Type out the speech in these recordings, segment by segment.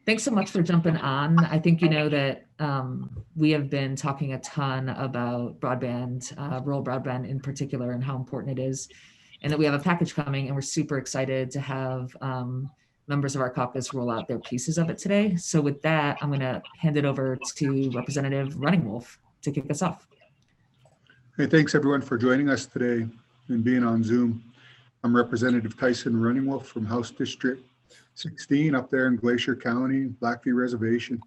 Thanks so much for jumping on. I think you know that we have been talking a ton about broadband, rural broadband in particular, and how important it is, and that we have a package coming, and we're super excited to have members of our caucus roll out their pieces of it today. So with that, I'm going to hand it over to Representative Running Wolf to kick us off. Hey, thanks everyone for joining us today and being on Zoom. I'm Representative Tyson Running Wolf from House District 16 up there in Glacier County, Blackfeet Reservation.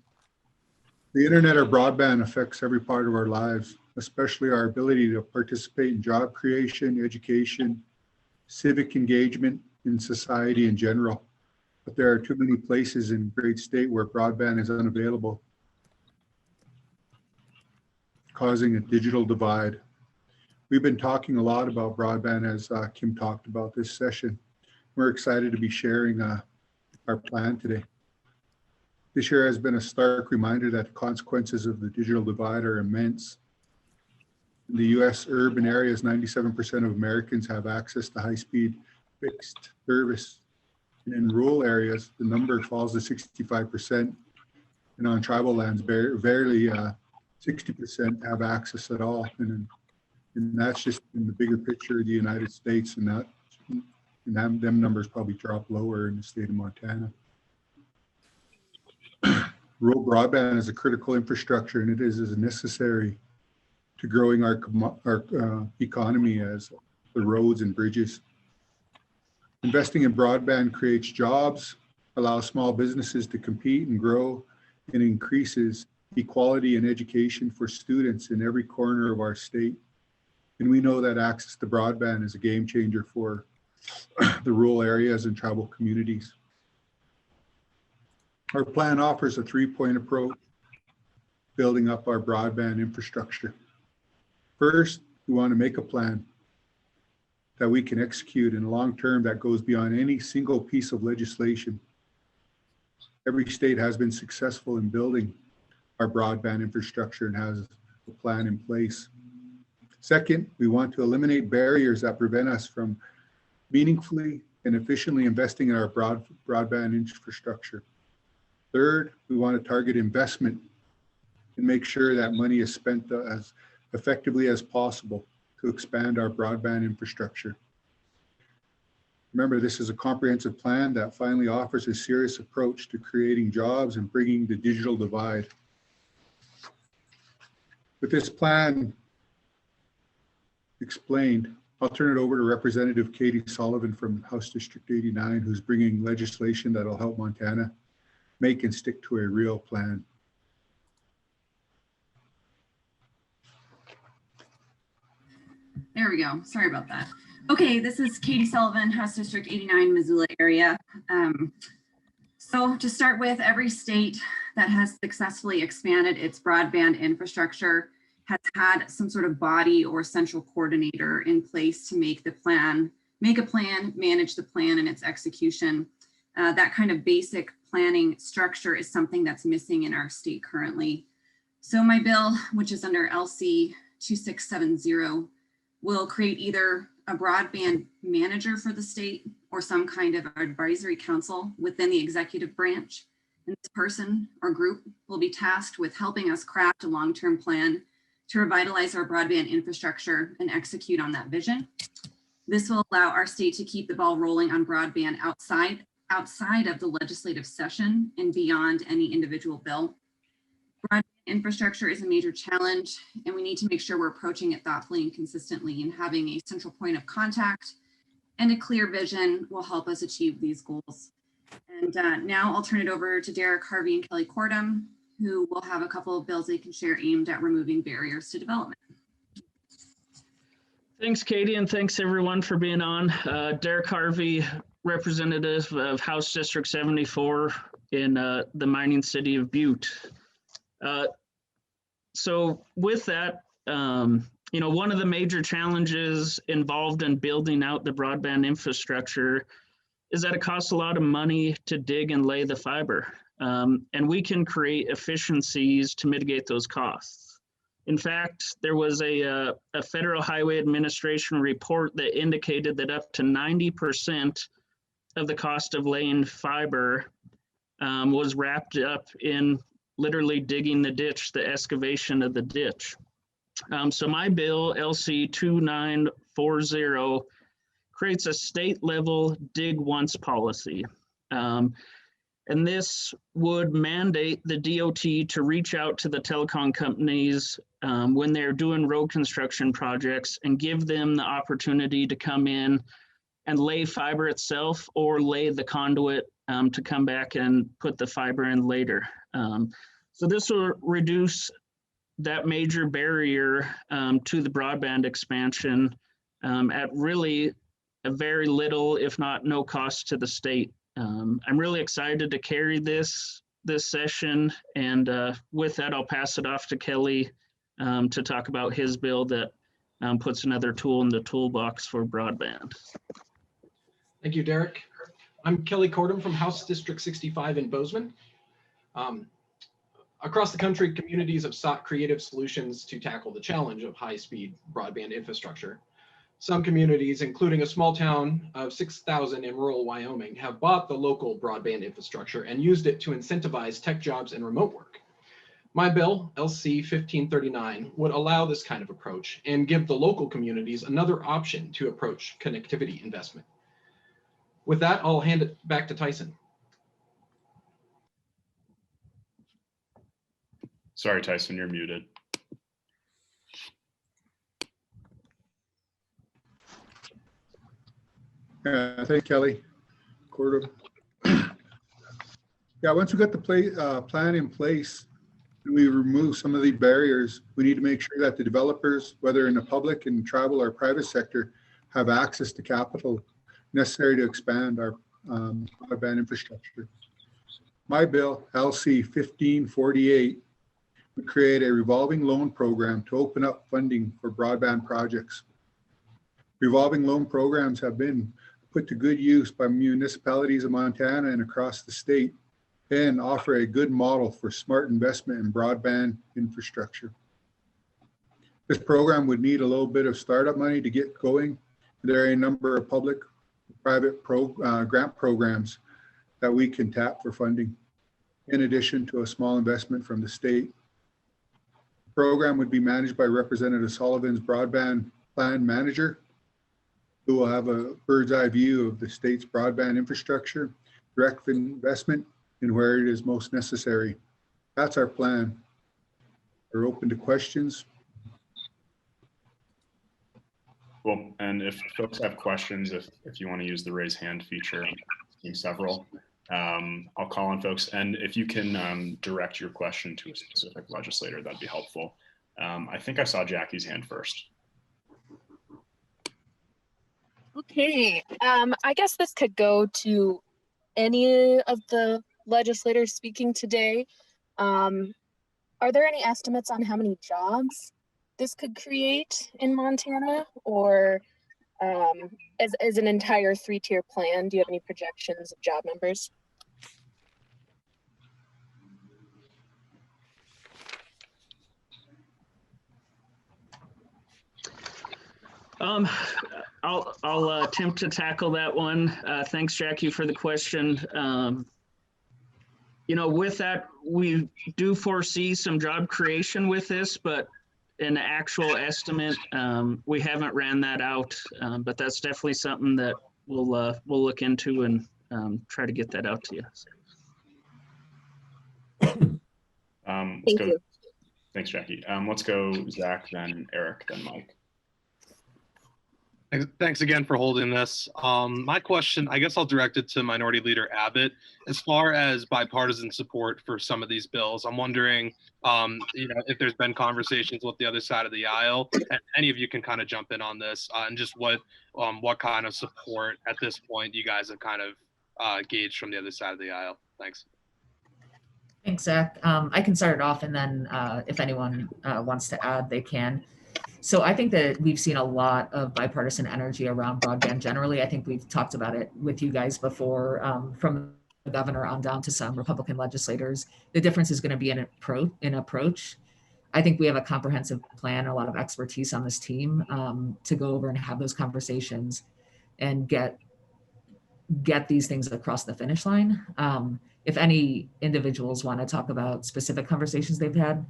The internet or broadband affects every part of our lives, especially our ability to participate in job creation, education, civic engagement in society in general. But there are too many places in great state where broadband is unavailable, causing a digital divide. We've been talking a lot about broadband as Kim talked about this session. We're excited to be sharing our plan today. This year has been a stark reminder that the consequences of the digital divide are immense. In the US urban areas, 97% of Americans have access to high-speed fixed service. And in rural areas, the number falls to 65%. And on tribal lands, barely 60% have access at all. And that's just in the bigger picture of the United States, and them numbers probably drop lower in the state of Montana. Rural broadband is a critical infrastructure, and it is as necessary to growing our economy as the roads and bridges. Investing in broadband creates jobs, allows small businesses to compete and grow, and increases equality in education for students in every corner of our state. And we know that access to broadband is a game changer for the rural areas and tribal communities. Our plan offers a three-point approach, building up our broadband infrastructure. First, we want to make a plan that we can execute in the long term that goes beyond any single piece of legislation. Every state has been successful in building our broadband infrastructure and has a plan in place. Second, we want to eliminate barriers that prevent us from meaningfully and efficiently investing in our broadband infrastructure. Third, we want to target investment and make sure that money is spent as effectively as possible to expand our broadband infrastructure. Remember, this is a comprehensive plan that finally offers a serious approach to creating jobs and bringing the digital divide. With this plan explained, I'll turn it over to Representative Katie Sullivan from House District 89, who's bringing legislation that'll help Montana make and stick to a real plan. There we go. Sorry about that. Okay, this is Katie Sullivan, House District 89, Missoula area. So to start with, every state that has successfully expanded its broadband infrastructure has had some sort of body or central coordinator in place to make a plan, manage the plan and its execution. That kind of basic planning structure is something that's missing in our state currently. So my bill, which is under LC 2670, will create either a broadband manager for the state or some kind of advisory council within the executive branch. And this person or group will be tasked with helping us craft a long-term plan to revitalize our broadband infrastructure and execute on that vision. This will allow our state to keep the ball rolling on broadband outside of the legislative session and beyond any individual bill. Broadband infrastructure is a major challenge, and we need to make sure we're approaching it thoughtfully and consistently, and having a central point of contact and a clear vision will help us achieve these goals. And now I'll turn it over to Derek Harvey and Kelly Cordum, who will have a couple of bills they can share aimed at removing barriers to development. Thanks, Katie, and thanks everyone for being on. Derek Harvey, representative of House District 74 in the mining city of Butte. So with that, one of the major challenges involved in building out the broadband infrastructure is that it costs a lot of money to dig and lay the fiber. And we can create efficiencies to mitigate those costs. In fact, there was a Federal Highway Administration report that indicated that up to 90% of the cost of laying fiber was wrapped up in literally digging the ditch, the excavation of the ditch. So my bill, LC 2940, creates a state level dig once policy. And this would mandate the DOT to reach out to the telecom companies when they're doing road construction projects and give them the opportunity to come in and lay fiber itself or lay the conduit to come back and put the fiber in later. So this will reduce that major barrier to the broadband expansion at really a very little, if not no cost to the state. I'm really excited to carry this session, and with that, I'll pass it off to Kelly to talk about his bill that puts another tool in the toolbox for broadband. Thank you, Derek. I'm Kelly Cordham from House District 65 in Bozeman. Across the country, communities have sought creative solutions to tackle the challenge of high-speed broadband infrastructure. Some communities, including a small town of 6,000 in rural Wyoming, have bought the local broadband infrastructure and used it to incentivize tech jobs and remote work. My bill, LC 1539, would allow this kind of approach and give the local communities another option to approach connectivity investment. With that, I'll hand it back to Tyson. Sorry, Tyson, you're muted. Thank you, Kelly. Cordham. Yeah, once we got the plan in place and we remove some of the barriers, we need to make sure that the developers, whether in the public and tribal or private sector, have access to capital necessary to expand our broadband infrastructure. My bill, LC 1548, would create a revolving loan program to open up funding for broadband projects. Revolving loan programs have been put to good use by municipalities of Montana and across the state and offer a good model for smart investment in broadband infrastructure. This program would need a little bit of startup money to get going. There are a number of public private grant programs that we can tap for funding, in addition to a small investment from the state. The program would be managed by Representative Sullivan's broadband plan manager, who will have a bird's eye view of the state's broadband infrastructure, direct investment in where it is most necessary. That's our plan. We're open to questions. Cool. And if folks have questions, if you want to use the raise hand feature, I'm seeing several. I'll call on folks. And if you can direct your question to a specific legislator, that'd be helpful. I think I saw Jackie's hand first. Okay, I guess this could go to any of the legislators speaking today. Are there any estimates on how many jobs this could create in Montana, or as an entire three-tier plan? Do you have any projections of job numbers? I'll attempt to tackle that one. Thanks, Jackie, for the question. With that, we do foresee some job creation with this, but an actual estimate, we haven't ran that out, but that's definitely something that we'll look into and try to get that out to you. Thank you. Thanks, Jackie. Let's go Zach, then Eric, then Mike. Thanks again for holding this. My question, I guess I'll direct it to Minority Leader Abbott. As far as bipartisan support for some of these bills, I'm wondering, if there's been conversations with the other side of the aisle, and any of you can kind of jump in on this, and just what kind of support at this point you guys have kind of gauged from the other side of the aisle. Thanks. Thanks, Zach. I can start it off, and then if anyone wants to add, they can. So I think that we've seen a lot of bipartisan energy around broadband generally. I think we've talked about it with you guys before, from the governor on down to some Republican legislators. The difference is going to be in approach. I think we have a comprehensive plan, a lot of expertise on this team to go over and have those conversations and get these things across the finish line. if any individuals want to talk about specific conversations they've had,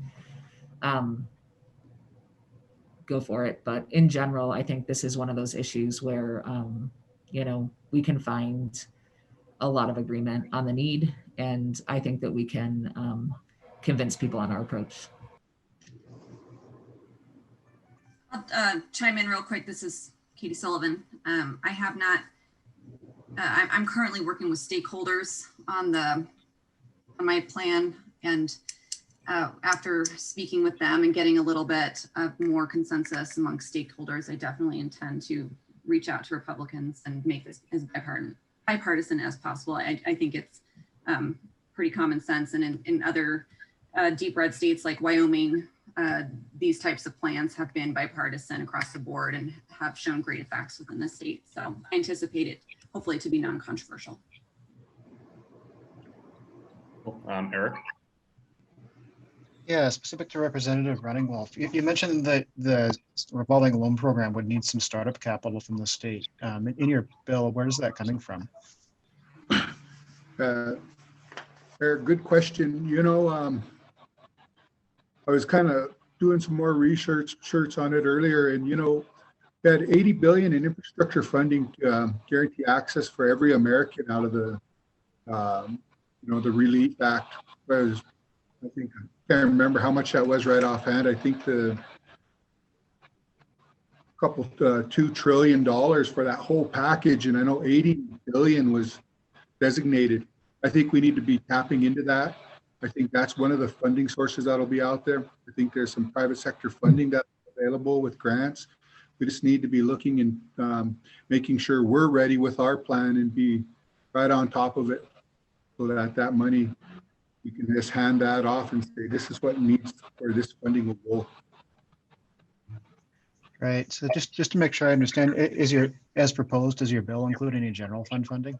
go for it. But in general, I think this is one of those issues where, we can find a lot of agreement on the need. And I think that we can convince people on our approach. I'll chime in real quick. This is Katie Sullivan. I have not, I'm currently working with stakeholders on my plan, and after speaking with them and getting a little bit of more consensus among stakeholders, I definitely intend to reach out to Republicans and make this as bipartisan as possible. I think it's pretty common sense, and in other deep red states like Wyoming, these types of plans have been bipartisan across the board and have shown great effects within the state. So I anticipate it hopefully to be non-controversial. Eric? Yeah, specific to Representative Running Wolf, you mentioned that the revolving loan program would need some startup capital from the state. In your bill, where is that coming from? Eric, good question. I was kind of doing some more research on it earlier, and that 80 billion in infrastructure funding to guarantee access for every American out of the the Relief Act was, I can't remember how much that was right offhand. I think the couple $2 trillion for that whole package, and I know 80 billion was designated. I think we need to be tapping into that. I think that's one of the funding sources that'll be out there. I think there's some private sector funding that's available with grants. We just need to be looking and making sure we're ready with our plan and be right on top of it, so that money, you can just hand that off and say, this is what needs, or this funding will go. Right. So just to make sure I understand, as proposed, does your bill include any general fund funding?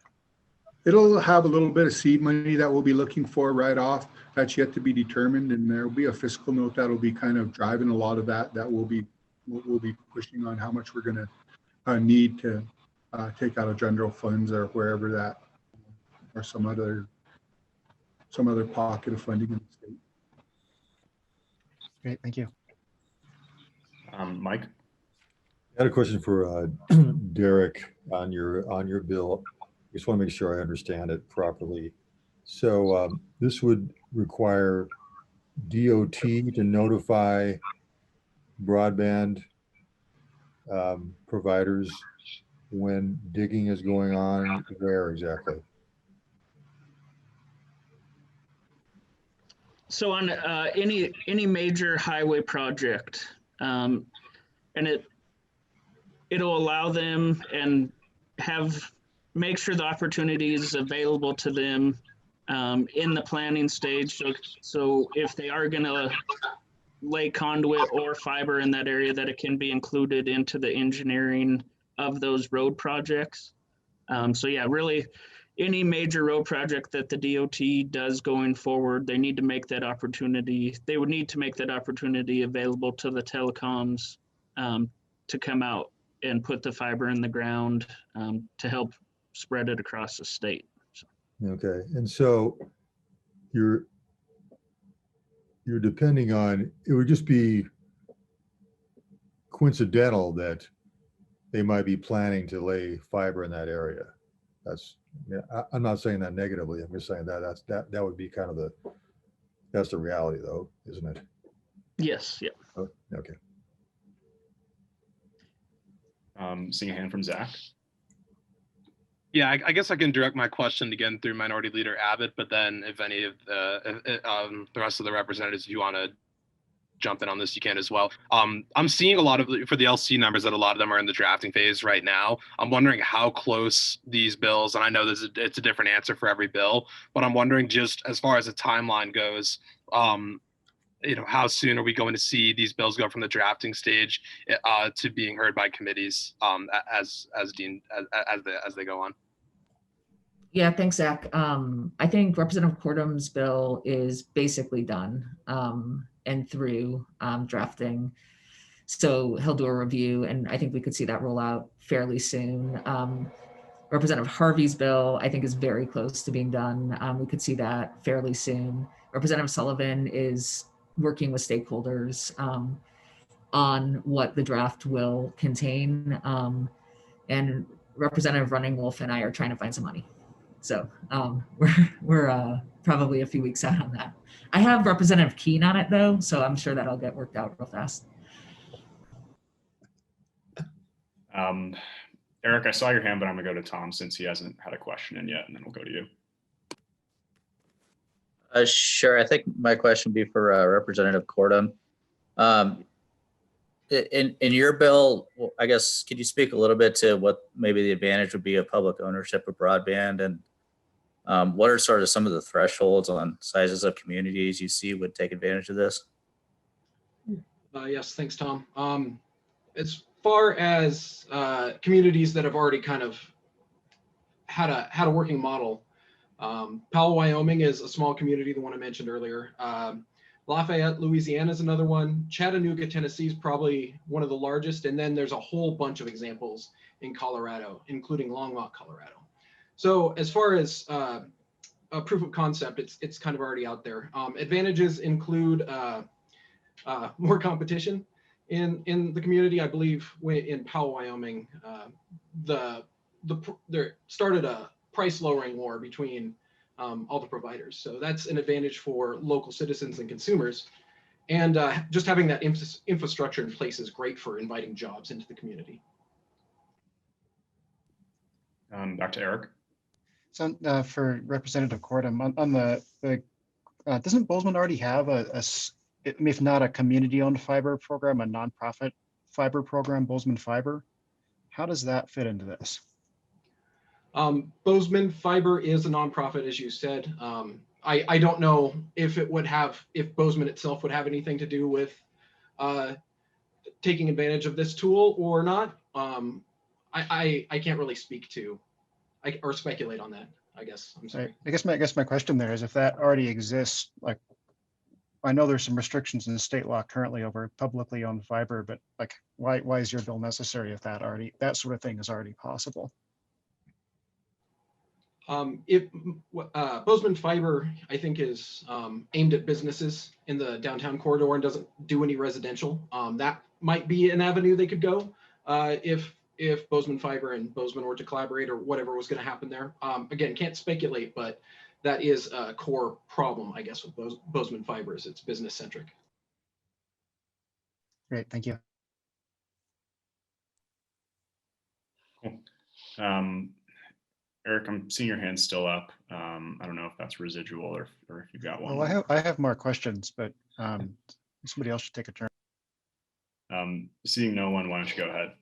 It'll have a little bit of seed money that we'll be looking for right off. That's yet to be determined, and there'll be a fiscal note that'll be kind of driving a lot of that. That we'll be pushing on how much we're going to need to take out of general funds or wherever that, or some other pocket of funding in the state. Great, thank you. Mike? I had a question for Derek on your bill. Just want to make sure I understand it properly. So this would require DOT to notify broadband providers when digging is going on. Where exactly? So on any major highway project, and it'll allow them and make sure the opportunity is available to them in the planning stage. So if they are going to lay conduit or fiber in that area, that it can be included into the engineering of those road projects. So yeah, really any major road project that the DOT does going forward, they need to make that opportunity. They would need to make that opportunity available to the telecoms to come out and put the fiber in the ground to help spread it across the state. So. Okay, and so you're depending on, it would just be coincidental that they might be planning to lay fiber in that area. I'm not saying that negatively. I'm just saying that would be kind of that's the reality though, isn't it? Yes. Yeah. Oh, okay. Seeing a hand from Zach. Yeah, I guess I can direct my question again through Minority Leader Abbott, but then if any of the rest of the representatives, if you want to jump in on this, you can as well. I'm seeing a lot of, for the LC numbers, that a lot of them are in the drafting phase right now. I'm wondering how close these bills, and I know it's a different answer for every bill, but I'm wondering just as far as the timeline goes, how soon are we going to see these bills go from the drafting stage to being heard by committees as they go on? Yeah, thanks, Zach. I think Representative Cordum's bill is basically done and through drafting. So he'll do a review, and I think we could see that roll out fairly soon. Representative Harvey's bill, I think, is very close to being done. We could see that fairly soon. Representative Sullivan is working with stakeholders on what the draft will contain. And Representative Running Wolf and I are trying to find some money. So we're probably a few weeks out on that. I have Representative Keene on it though, so I'm sure that'll get worked out real fast. Eric, I saw your hand, but I'm gonna go to Tom since he hasn't had a question in yet, and then we'll go to you. Sure. I think my question would be for Representative Cordum. In your bill, I guess, could you speak a little bit to what maybe the advantage would be of public ownership of broadband, and what are sort of some of the thresholds on sizes of communities you see would take advantage of this? Yes, thanks, Tom. As far as communities that have already kind of had a working model, Powell, Wyoming is a small community, the one I mentioned earlier. Lafayette, Louisiana is another one. Chattanooga, Tennessee is probably one of the largest. And then there's a whole bunch of examples in Colorado, including Longmont, Colorado. So as far as a proof of concept, it's kind of already out there. Advantages include more competition in the community. I believe in Powell, Wyoming, there started a price lowering war between all the providers. So that's an advantage for local citizens and consumers. And just having that infrastructure in place is great for inviting jobs into the community. Back to Eric. So for Representative Cordum, on the doesn't Bozeman already have if not a community-owned fiber program, a nonprofit fiber program, Bozeman Fiber? How does that fit into this? Bozeman Fiber is a nonprofit, as you said. I don't know if Bozeman itself would have anything to do with taking advantage of this tool or not. I can't really speak to or speculate on that, I guess. I'm sorry. I guess my question there is, if that already exists, like, I know there's some restrictions in the state law currently over publicly owned fiber, but like, why is your bill necessary if that sort of thing is already possible? Bozeman Fiber, I think, is aimed at businesses in the downtown corridor and doesn't do any residential. That might be an avenue they could go if Bozeman Fiber and Bozeman were to collaborate or whatever was going to happen there. Again, can't speculate, but that is a core problem, I guess, with Bozeman Fiber is it's business centric. Great, thank you. Cool. Eric, I'm seeing your hand still up. I don't know if that's residual or if you've got one. Well, I have more questions, but somebody else should take a turn. Seeing no one, why don't you go ahead?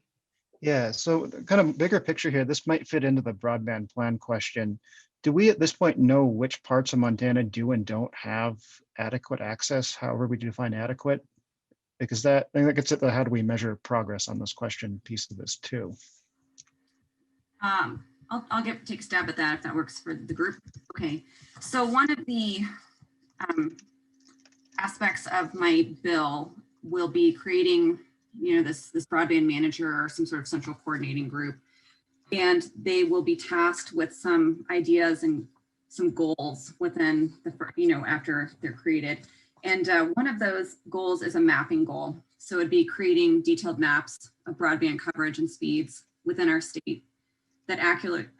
Yeah, so kind of bigger picture here, this might fit into the broadband plan question. Do we at this point know which parts of Montana do and don't have adequate access, however we define adequate? Because I think that gets at the how do we measure progress on this question piece of this too. I'll take a stab at that if that works for the group. Okay, so one of the aspects of my bill will be creating, this broadband manager or some sort of central coordinating group, and they will be tasked with some ideas and some goals within after they're created. And one of those goals is a mapping goal. So it'd be creating detailed maps of broadband coverage and speeds within our state that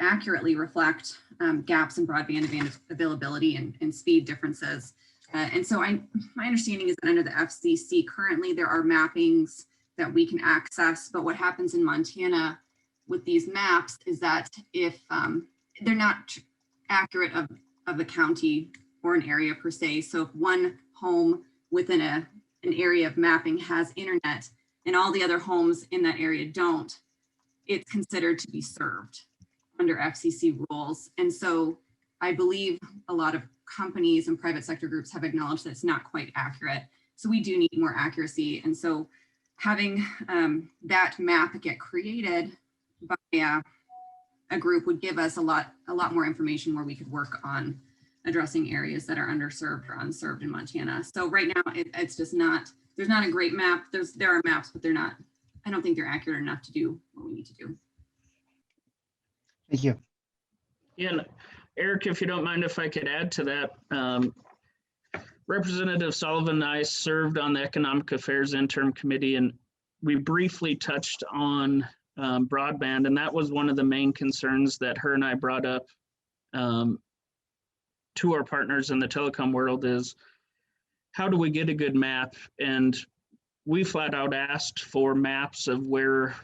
accurately reflect gaps in broadband availability and speed differences. And so my understanding is that under the FCC, currently there are mappings that we can access, but what happens in Montana with these maps is that if they're not accurate of the county or an area per se, so if one home within an area of mapping has internet and all the other homes in that area don't, it's considered to be served under FCC rules. And so I believe a lot of companies and private sector groups have acknowledged that it's not quite accurate. So we do need more accuracy. And so having that map get created by a group would give us a lot more information where we could work on addressing areas that are underserved or unserved in Montana. So right now it's just there's not a great map. There are maps, but I don't think they're accurate enough to do what we need to do. Thank you. Yeah, and Eric, if you don't mind, if I could add to that, Representative Sullivan and I served on the Economic Affairs Interim Committee, and we briefly touched on broadband, and that was one of the main concerns that her and I brought up to our partners in the telecom world is, how do we get a good map? And we flat out asked for maps of where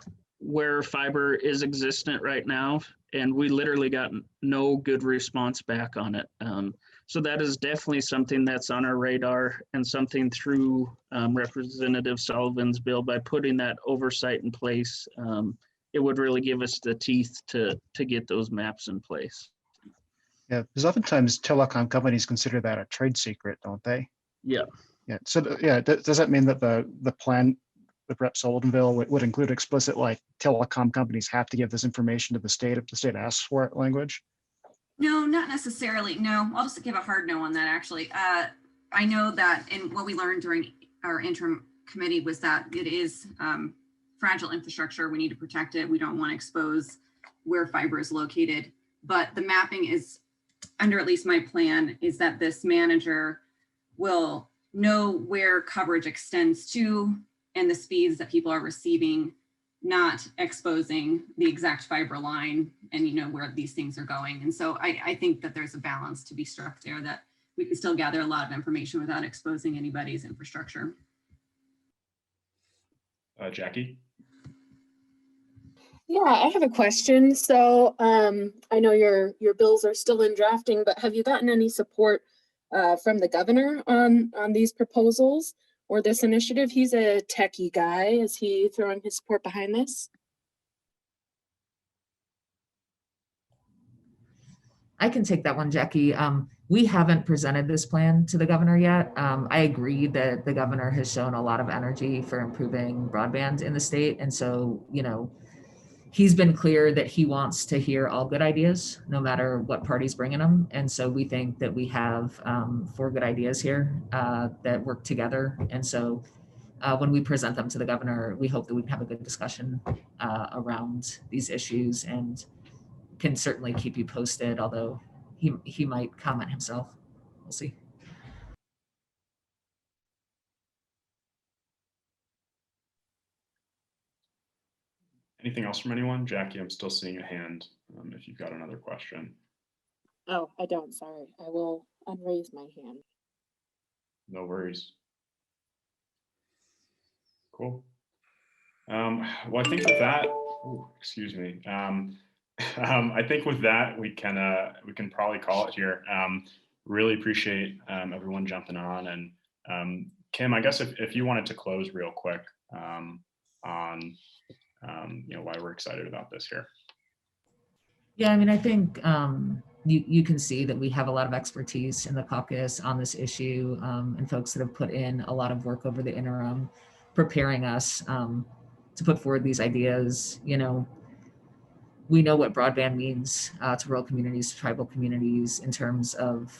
fiber is existent right now, and we literally got no good response back on it. So that is definitely something that's on our radar, and something through Representative Sullivan's bill, by putting that oversight in place, it would really give us the teeth to get those maps in place. Yeah, because oftentimes telecom companies consider that a trade secret, don't they? Yeah. Yeah. So yeah, does that mean that the plan, the Rep. Sullivan bill would include explicit, like, telecom companies have to give this information to the state if the state asks for it language? No, not necessarily. No, I'll just give a hard no on that, actually. I know that, and what we learned during our interim committee was that it is fragile infrastructure. We need to protect it. We don't want to expose where fiber is located. But the mapping is, under at least my plan, is that this manager will know where coverage extends to and the speeds that people are receiving, not exposing the exact fiber line and where these things are going. And so I think that there's a balance to be struck there, that we can still gather a lot of information without exposing anybody's infrastructure. Jackie? Yeah, I have a question. So I know your bills are still in drafting, but have you gotten any support from the governor on these proposals or this initiative? He's a techie guy. Is he throwing his support behind this? I can take that one, Jackie. We haven't presented this plan to the governor yet. I agree that the governor has shown a lot of energy for improving broadband in the state. And so, he's been clear that he wants to hear all good ideas, no matter what party's bringing them. And so we think that we have 4 good ideas here that work together. And so when we present them to the governor, we hope that we can have a good discussion around these issues, and can certainly keep you posted, although he might comment himself. We'll see. Anything else from anyone? Jackie, I'm still seeing a hand if you've got another question. Oh, I don't, sorry. I will unraise my hand. No worries. Cool. Well, I think with that, excuse me. I think with that, we can probably call it here. Really appreciate everyone jumping on. And Kim, I guess if you wanted to close real quick on why we're excited about this here. Yeah, I mean, I think you can see that we have a lot of expertise in the caucus on this issue, and folks that have put in a lot of work over the interim, preparing us to put forward these ideas. We know what broadband means to rural communities, tribal communities, in terms of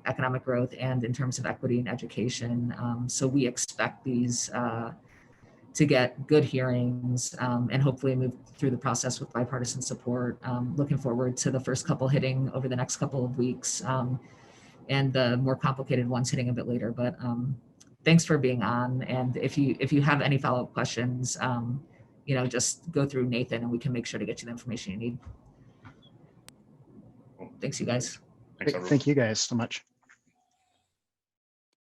economic growth and in terms of equity and education. So we expect these to get good hearings and hopefully move through the process with bipartisan support. Looking forward to the first couple hitting over the next couple of weeks, and the more complicated ones hitting a bit later. But thanks for being on. And if you have any follow-up questions, just go through Nathan and we can make sure to get you the information you need. Thanks, you guys. Thanks, everyone. Thank you guys so much.